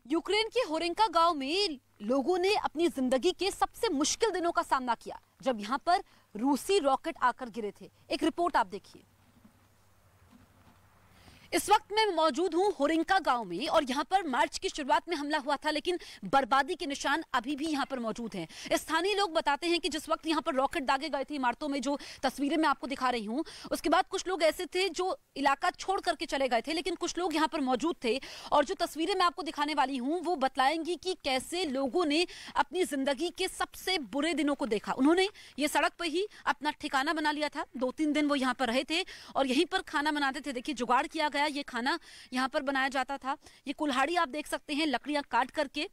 Ukraine के होरेंका गांव में लोगों ने अपनी जिंदगी के सबसे मुश्किल दिनों का सामना किया जब यहां पर रूसी रॉकेट आकर गिरे थे। एक रिपोर्ट आप देखिए। इस वक्त मैं मौजूद हूं होरेंका गांव में और यहां पर मार्च की शुरुआत में हमला हुआ था, लेकिन बर्बादी के निशान अभी भी यहां पर मौजूद हैं। स्थानीय लोग बताते हैं कि जिस वक्त यहां पर रॉकेट दागे गए थे इमारतों में, जो तस्वीरें मैं आपको दिखा रही हूं, उसके बाद कुछ लोग ऐसे थे जो इलाका छोड़ करके चले गए थे, लेकिन कुछ लोग यहां पर मौजूद थे। और जो तस्वीरें मैं आपको दिखाने वाली हूं वो बतलाएंगी कि कैसे लोगों ने अपनी जिंदगी के सबसे बुरे दिनों को देखा। उन्होंने ये सड़क पर ही अपना ठिकाना बना लिया था। 2-3 दिन वो यहाँ पर रहे थे और यहीं पर खाना बनाते थे। देखिए, जुगाड़ किया गया, ये खाना यहाँ पर बनाया जाता था। ये कुल्हाड़ी आप देख सकते हैं, लकड़ियां काट करके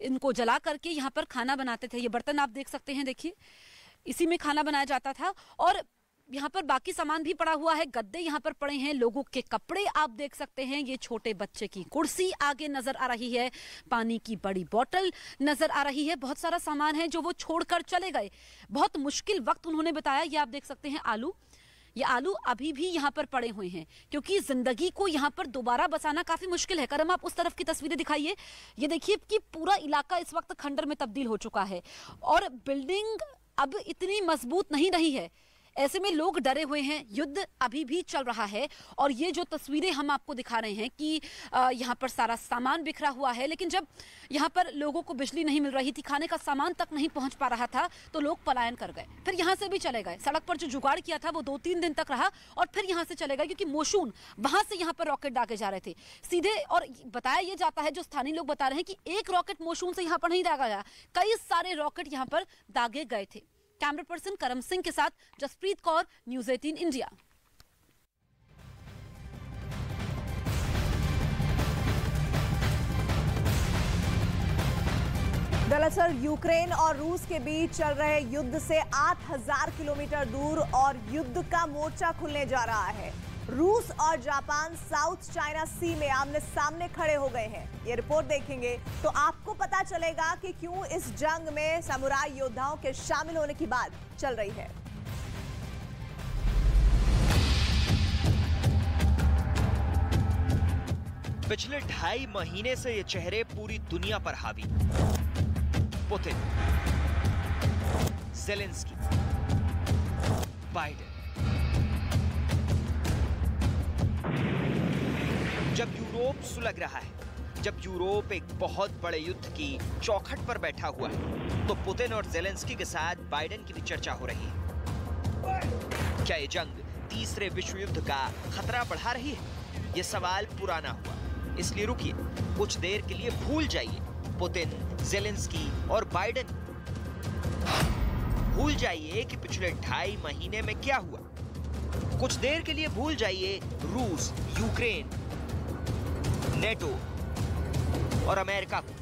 इनको जला करके यहाँ पर खाना बनाते थे। ये बर्तन आप देख सकते हैं, देखिए इसी में खाना बनाया जाता था। और यहाँ पर बाकी सामान भी पड़ा हुआ है, गद्दे यहाँ पर पड़े हैं, लोगों के कपड़े आप देख सकते हैं। ये छोटे बच्चे की कुर्सी आगे नजर आ रही है, पानी की बड़ी बोतल नजर आ रही है। बहुत सारा सामान है जो वो छोड़कर चले गए। बहुत मुश्किल वक्त उन्होंने बताया। ये आप देख सकते हैं आलू, ये आलू अभी भी यहाँ पर पड़े हुए हैं क्योंकि जिंदगी को यहाँ पर दोबारा बसाना काफी मुश्किल है। करम, आप उस तरफ की तस्वीरें दिखाइए। ये देखिए कि पूरा इलाका इस वक्त खंडर में तब्दील हो चुका है और बिल्डिंग अब इतनी मजबूत नहीं रही है। ऐसे में लोग डरे हुए हैं। युद्ध अभी भी चल रहा है और ये जो तस्वीरें हम आपको दिखा रहे हैं कि यहाँ पर सारा सामान बिखरा हुआ है, लेकिन जब यहाँ पर लोगों को बिजली नहीं मिल रही थी, खाने का सामान तक नहीं पहुंच पा रहा था, तो लोग पलायन कर गए। फिर यहाँ से भी चले गए। सड़क पर जो जुगाड़ किया था वो 2-3 दिन तक रहा और फिर यहाँ से चले गए क्योंकि मोशून वहां से यहाँ पर रॉकेट दागे जा रहे थे सीधे। और बताया यह जाता है, जो स्थानीय लोग बता रहे हैं, कि एक रॉकेट मोशून से यहाँ पर नहीं दागा गया, कई सारे रॉकेट यहाँ पर दागे गए थे। कैमरा पर्सन करम सिंह के साथ जसप्रीत कौर, न्यूज़ 18 इंडिया। दरअसल यूक्रेन और रूस के बीच चल रहे युद्ध से 8000 किलोमीटर दूर और युद्ध का मोर्चा खुलने जा रहा है। रूस और जापान साउथ चाइना सी में आमने सामने खड़े हो गए हैं। ये रिपोर्ट देखेंगे तो आपको पता चलेगा कि क्यों इस जंग में समुराई योद्धाओं के शामिल होने की बात चल रही है। पिछले 2.5 महीने से ये चेहरे पूरी दुनिया पर हावी। Putin, Zelensky, Biden. जब यूरोप सुलग रहा है, जब यूरोप एक बहुत बड़े युद्ध की चौखट पर बैठा हुआ है, तो पुतिन और ज़ेलेंस्की के साथ बाइडेन की भी चर्चा हो रही है। क्या ये जंग तीसरे विश्व युद्ध का खतरा बढ़ा रही है? ये सवाल पुराना हुआ, इसलिए रुकिए, कुछ देर के लिए भूल जाइए पुतिन, ज़ेलेंस्की और बाइडेन। भूल जाइए कि पिछले 2.5 महीने में क्या हुआ। कुछ देर के लिए भूल जाइए रूस, यूक्रेन, नेटो और अमेरिका को,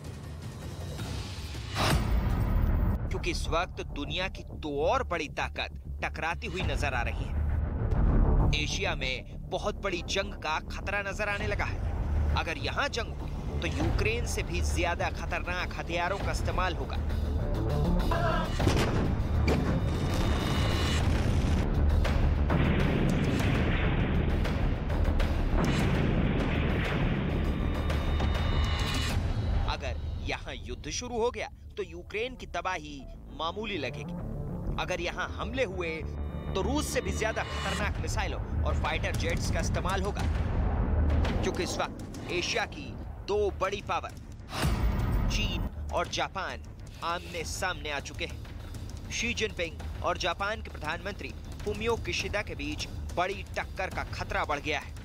क्योंकि इस वक्त दुनिया की 2 और बड़ी ताकत टकराती हुई नजर आ रही है। एशिया में बहुत बड़ी जंग का खतरा नजर आने लगा है। अगर यहां जंग हुई तो यूक्रेन से भी ज्यादा खतरनाक हथियारों का इस्तेमाल होगा। यहां युद्ध शुरू हो गया तो यूक्रेन की तबाही मामूली लगेगी। अगर यहां हमले हुए तो रूस से भी ज्यादा खतरनाक मिसाइलों और फाइटर जेट्स का इस्तेमाल होगा, क्योंकि इस वक्त एशिया की 2 बड़ी पावर चीन और जापान आमने सामने आ चुके हैं। शी जिनपिंग और जापान के प्रधानमंत्री फुमियो किशिदा के बीच बड़ी टक्कर का खतरा बढ़ गया है।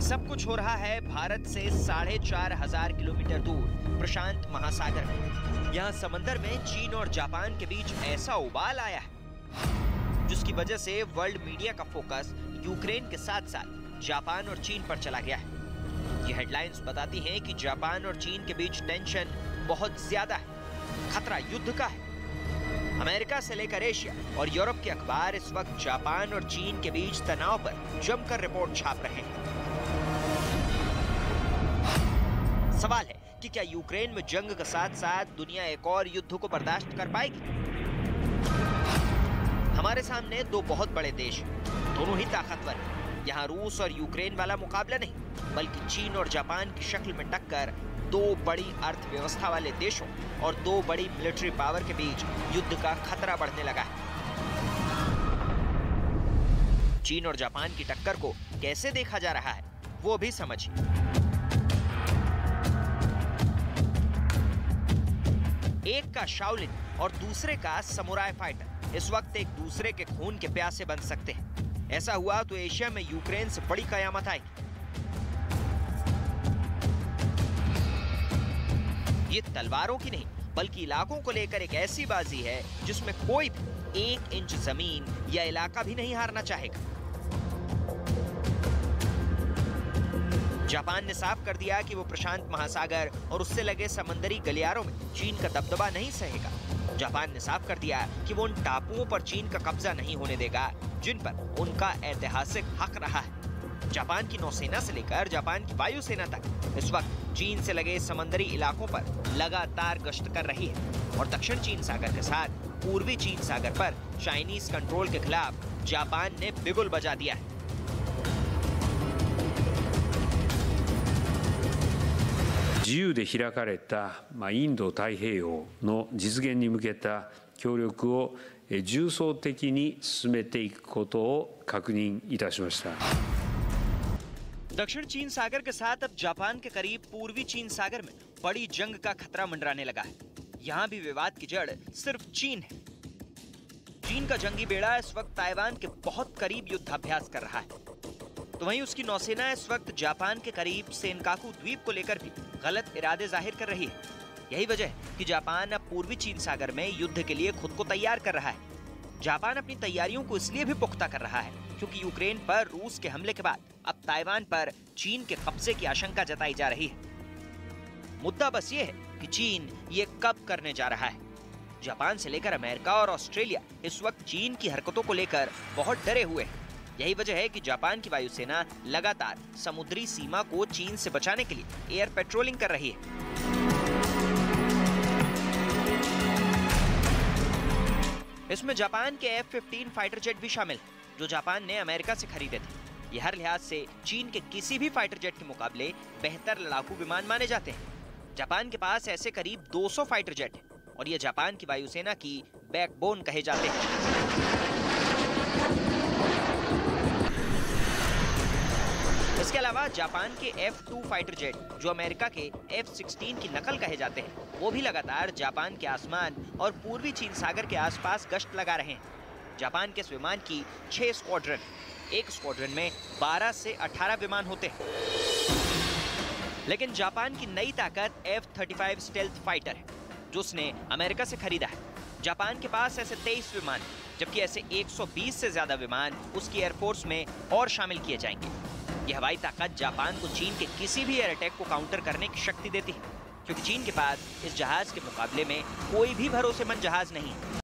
सब कुछ हो रहा है भारत से 4500 किलोमीटर दूर प्रशांत महासागर में। यहाँ समंदर में चीन और जापान के बीच ऐसा उबाल आया है जिसकी वजह से वर्ल्ड मीडिया का फोकस यूक्रेन के साथ साथ जापान और चीन पर चला गया है। ये हेडलाइंस बताती हैं कि जापान और चीन के बीच टेंशन बहुत ज्यादा है, खतरा युद्ध का है। अमेरिका से लेकर एशिया और यूरोप के अखबार इस वक्त जापान और चीन के बीच तनाव पर जमकर रिपोर्ट छाप रहे हैं। सवाल है कि क्या यूक्रेन में जंग के साथ साथ दुनिया एक और युद्ध को बर्दाश्त कर पाएगी? हमारे हमारे सामने दो बहुत बड़े देश, दोनों ही ताकतवर हैं। यहाँ रूस और यूक्रेन वाला मुकाबला नहीं, बल्कि चीन और जापान की शक्ल में टक्कर दो बड़ी अर्थव्यवस्था वाले देशों और दो बड़ी मिलिट्री पावर के बीच युद्ध का खतरा बढ़ने लगा है। चीन और जापान की टक्कर को कैसे देखा जा रहा है, वो भी समझिए। एक का शाओलिन और दूसरे का समुराई फाइटर इस वक्त एक दूसरे के खून के प्यासे बन सकते हैं। ऐसा हुआ तो एशिया में यूक्रेन से बड़ी कयामत आएगी। ये तलवारों की नहीं, बल्कि इलाकों को लेकर एक ऐसी बाजी है जिसमें कोई भी 1 इंच जमीन या इलाका भी नहीं हारना चाहेगा। जापान ने साफ कर दिया कि वो प्रशांत महासागर और उससे लगे समंदरी गलियारों में चीन का दबदबा नहीं सहेगा। जापान ने साफ कर दिया कि वो उन टापुओं पर चीन का कब्जा नहीं होने देगा जिन पर उनका ऐतिहासिक हक रहा है। जापान की नौसेना से लेकर जापान की वायुसेना तक इस वक्त चीन से लगे समंदरी इलाकों पर लगातार गश्त कर रही है और दक्षिण चीन सागर के साथ पूर्वी चीन सागर पर चाइनीज कंट्रोल के खिलाफ जापान ने बिगुल बजा दिया है।自由で開かれたインド太平洋の実現に向けた協力を重層的に進めていくことを確認いたしました。दक्षिण चीन सागर के साथ अब जापान के करीब पूर्वी चीन सागर में बड़ी जंग का खतरा मंडराने लगा है। यहाँ भी विवाद की जड़ सिर्फ चीन है। चीन का जंगी बेड़ा इस वक्त ताइवान के बहुत करीब युद्धाभ्यास कर रहा है, तो वहीं उसकी नौसेना इस वक्त जापान के करीब सेनकाकू द्वीप को लेकर भी गलत इरादे जाहिर कर रही है। यही वजह है कि जापान अब पूर्वी चीन सागर में युद्ध के लिए खुद को तैयार कर रहा है। जापान अपनी तैयारियों को इसलिए भी पुख्ता कर रहा है क्योंकि यूक्रेन पर रूस के हमले के बाद अब ताइवान पर चीन के कब्जे की आशंका जताई जा रही है। मुद्दा बस ये है कि चीन ये कब करने जा रहा है। जापान से लेकर अमेरिका और ऑस्ट्रेलिया इस वक्त चीन की हरकतों को लेकर बहुत डरे हुए हैं। यही वजह है कि जापान की वायुसेना लगातार समुद्री सीमा को चीन से बचाने के लिए एयर पेट्रोलिंग कर रही है। इसमें जापान के F-15 फाइटर जेट भी शामिल है, जो जापान ने अमेरिका से खरीदे थे। ये हर लिहाज से चीन के किसी भी फाइटर जेट के मुकाबले बेहतर लड़ाकू विमान माने जाते हैं। जापान के पास ऐसे करीब 200 फाइटर जेट हैं और ये जापान की वायुसेना की बैकबोन कहे जाते हैं। इसके अलावा जापान के F-2 फाइटर जेट, जो अमेरिका के F-16 की नकल कहे जाते हैं, वो भी लगातार जापान के आसमान और पूर्वी चीन सागर के आसपास गश्त लगा रहे हैं। जापान के इस विमान की 6 स्क्वाड्रन, एक स्क्वाड्रन में 12 से 18 विमान होते हैं। लेकिन जापान की नई ताकत F-35 स्टेल्थ फाइटर है, जो उसने अमेरिका से खरीदा है। जापान के पास ऐसे 23 विमान, जबकि ऐसे 120 से ज्यादा विमान उसकी एयरफोर्स में और शामिल किए जाएंगे। यह हवाई ताकत जापान को चीन के किसी भी एयर अटैक को काउंटर करने की शक्ति देती है, क्योंकि चीन के पास इस जहाज के मुकाबले में कोई भी भरोसेमंद जहाज नहीं है।